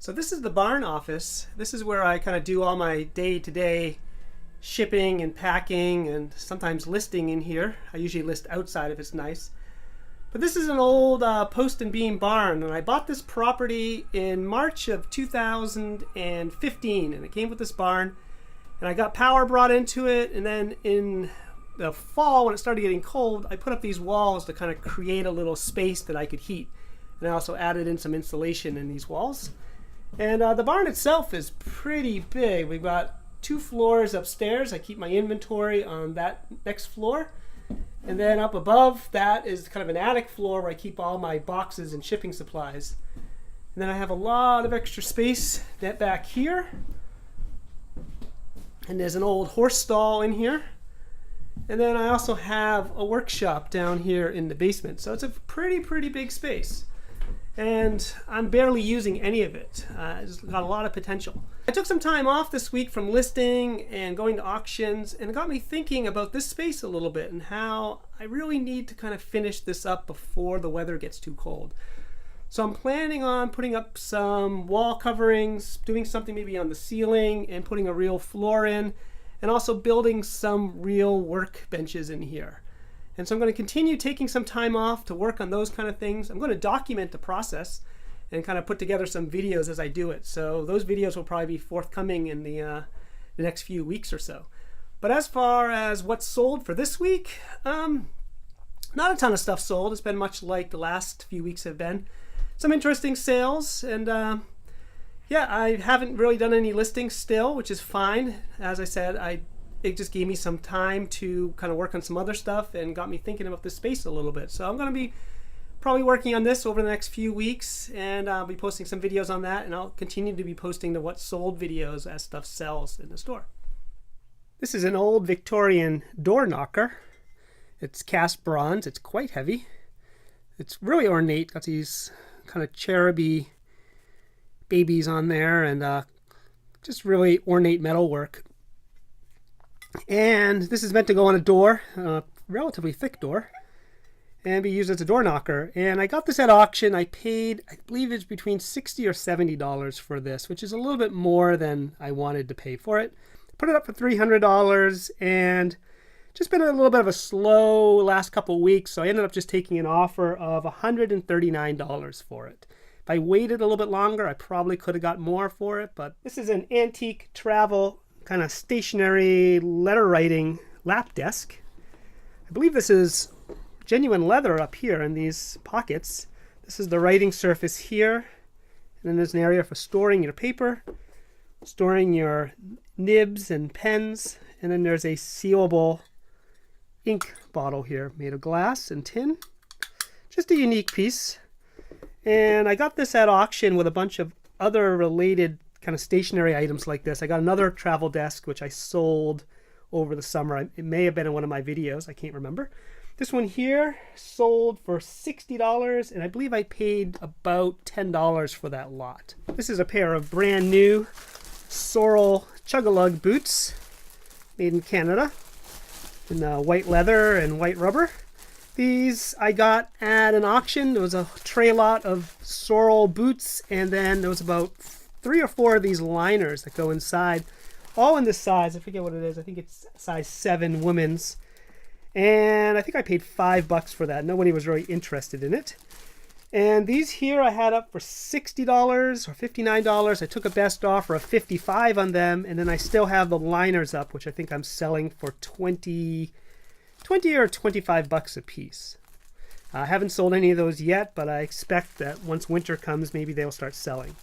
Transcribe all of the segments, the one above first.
So this is the barn office. This is where I kind of do all my day-to-day shipping and packing and sometimes listing in here. I usually list outside if it's nice. But this is an old post and beam barn, and I bought this property in March of 2015, and it came with this barn, and I got power brought into it, and then in the fall when it started getting cold, I put up these walls to kind of create a little space that I could heat. And I also added in some insulation in these walls. And the barn itself is pretty big. We've got 2 floors upstairs. I keep my inventory on that next floor. And then up above that is kind of an attic floor where I keep all my boxes and shipping supplies. And then I have a lot of extra space back here. And there's an old horse stall in here. And then I also have a workshop down here in the basement. So it's a pretty big space. And I'm barely using any of it. It's got a lot of potential. I took some time off this week from listing and going to auctions, and it got me thinking about this space a little bit and how I really need to kind of finish this up before the weather gets too cold. So I'm planning on putting up some wall coverings, doing something maybe on the ceiling, and putting a real floor in, and also building some real work benches in here. And so I'm going to continue taking some time off to work on those kind of things. I'm going to document the process and kind of put together some videos as I do it. So those videos will probably be forthcoming in the next few weeks or so. But as far as what's sold for this week, not a ton of stuff sold. It's been much like the last few weeks have been. Some interesting sales, and yeah, I haven't really done any listings still, which is fine. As I said, it just gave me some time to kind of work on some other stuff and got me thinking about this space a little bit. So I'm going to be probably working on this over the next few weeks, and I'll be posting some videos on that, and I'll continue to be posting the what sold videos as stuff sells in the store. This is an old Victorian door knocker. It's cast bronze. It's quite heavy. It's really ornate. Got these kind of cheruby babies on there, and just really ornate metalwork. And this is meant to go on a door, a relatively thick door, and be used as a door knocker. And I got this at auction. I paid, I believe it's between $60 or $70 for this, which is a little bit more than I wanted to pay for it. Put it up for $300, and just been a little bit of a slow last couple weeks, so I ended up just taking an offer of $139 for it. If I waited a little bit longer, I probably could have got more for it, but this is an antique travel kind of stationary letter writing lap desk. I believe this is genuine leather up here in these pockets. This is the writing surface here, and then there's an area for storing your paper, storing your nibs and pens, and then there's a sealable ink bottle here made of glass and tin. Just a unique piece. And I got this at auction with a bunch of other related kind of stationary items like this. I got another travel desk which I sold over the summer. It may have been in one of my videos, I can't remember. This one here sold for $60, and I believe I paid about $10 for that lot. This is a pair of brand new sorel chugalug boots made in Canada in white leather and white rubber. These I got at an auction. There was a tray lot of sorel boots, and then there was about 3 or 4 of these liners that go inside, all in this size. I forget what it is. I think it's size 7 women's. And I think I paid $5 for that. Nobody was really interested in it. And these here I had up for $60 or $59. I took a best offer of $55 on them, and then I still have the liners up, which I think I'm selling for $20 or $25 a piece. I haven't sold any of those yet, but I expect that once winter comes, maybe they'll start selling.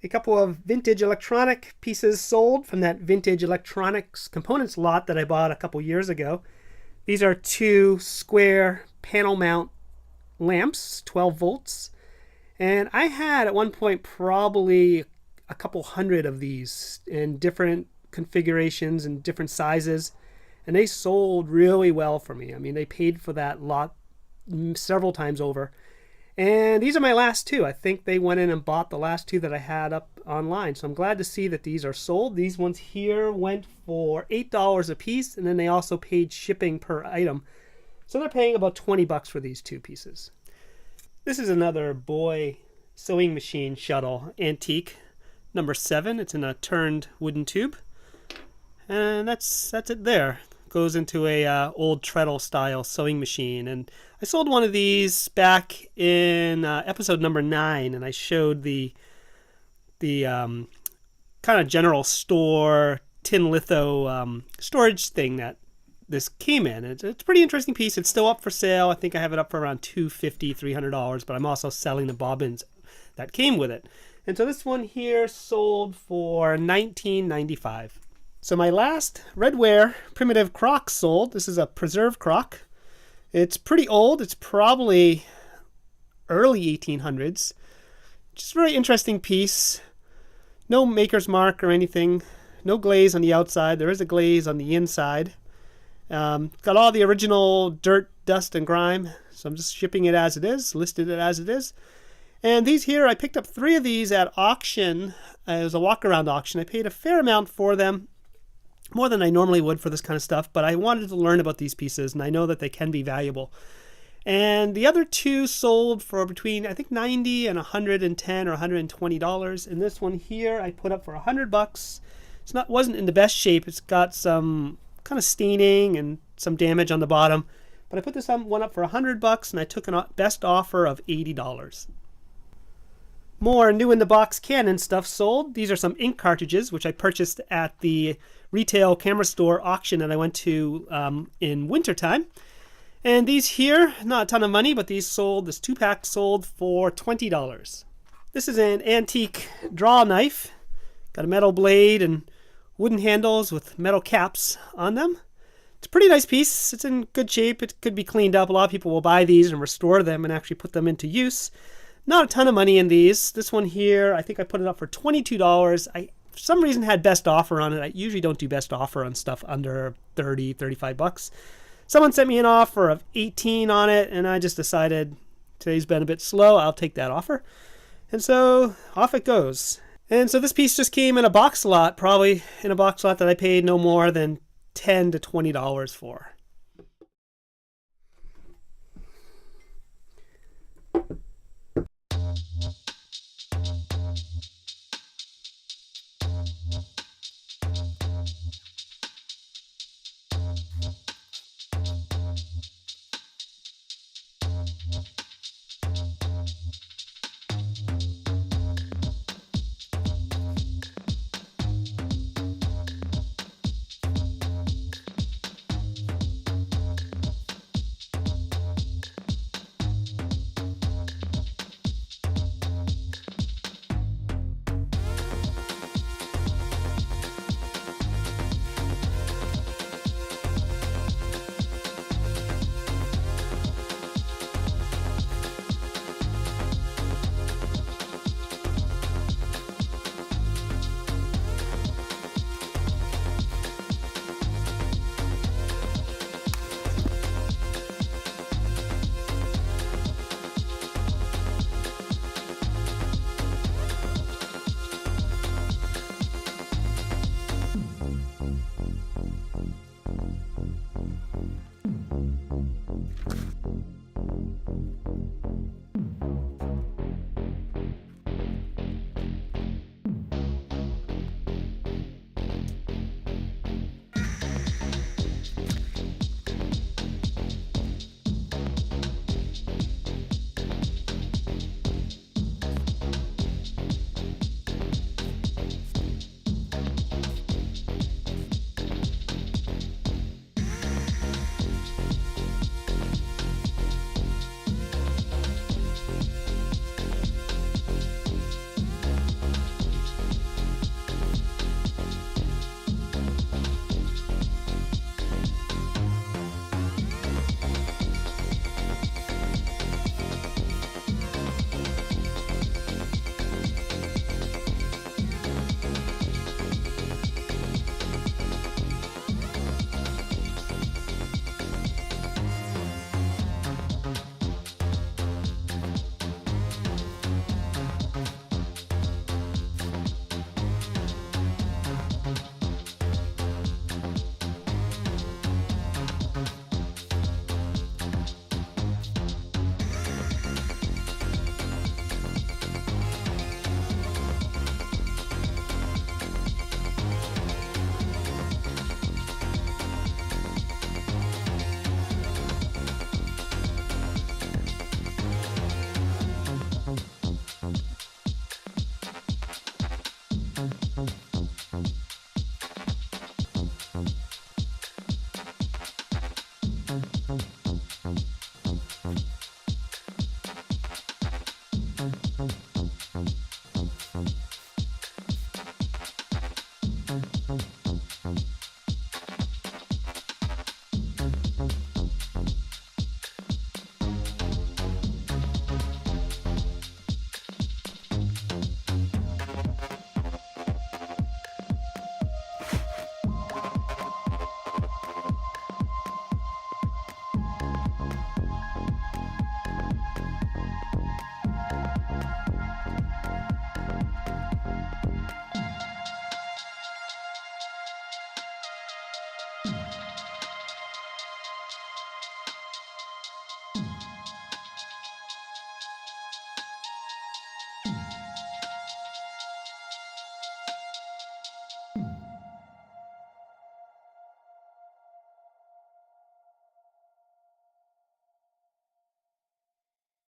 A couple of vintage electronic pieces sold from that vintage electronics components lot that I bought a couple years ago. These are 2 square panel mount lamps, 12 volts. And I had at one point probably a couple hundred of these in different configurations and different sizes. And they sold really well for me. I mean, they paid for that lot several times over. And these are my last 2. I think they went in and bought the last 2 that I had up online. So I'm glad to see that these are sold. These ones here went for $8 a piece, and then they also paid shipping per item. So they're paying about $20 for these 2 pieces. This is another boy sewing machine shuttle, antique, number 7. It's in a turned wooden tube, and that's it. There goes into a old treadle style sewing machine. And I sold one of these back in episode number 9, and I showed the kind of general store tin litho storage thing that this came in. It's a pretty interesting piece. It's still up for sale. I think I have it up for around $250, $300, but I'm also selling the bobbins that came with it. And so this one here sold for $19.95. So my last redware primitive crock sold. This is a preserve crock. It's pretty old. It's probably early 1800s. Just a very interesting piece. No maker's mark or anything. No glaze on the outside. There is a glaze on the inside. Got all the original dirt, dust, and grime. So I'm just shipping it as it is, listed it as it is. And these here, I picked up 3 of these at auction. It was a walk-around auction. I paid a fair amount for them, more than I normally would for this kind of stuff, but I wanted to learn about these pieces, and I know that they can be valuable. And the other 2 sold for between, I think, $90 and $110 or $120. And this one here, I put up for $100. Wasn't in the best shape. It's got some kind of staining and some damage on the bottom. But I put this one up for $100, and I took a best offer of $80. More new in the box Canon stuff sold. These are some ink cartridges, which I purchased at the retail camera store auction that I went to in wintertime. And these here, not a ton of money, but these sold, this 2-pack sold for $20. This is an antique draw knife. Got a metal blade and wooden handles with metal caps on them. It's a pretty nice piece. It's in good shape. It could be cleaned up. A lot of people will buy these and restore them and actually put them into use. Not a ton of money in these. This one here, I think I put it up for $22. I, for some reason, had best offer on it. I usually don't do best offer on stuff under $30, $35. Someone sent me an offer of $18 on it, and I just decided today's been a bit slow. I'll take that offer. And so off it goes. And so this piece just came in a box lot, probably in a box lot that I paid no more than $10 to $20 for.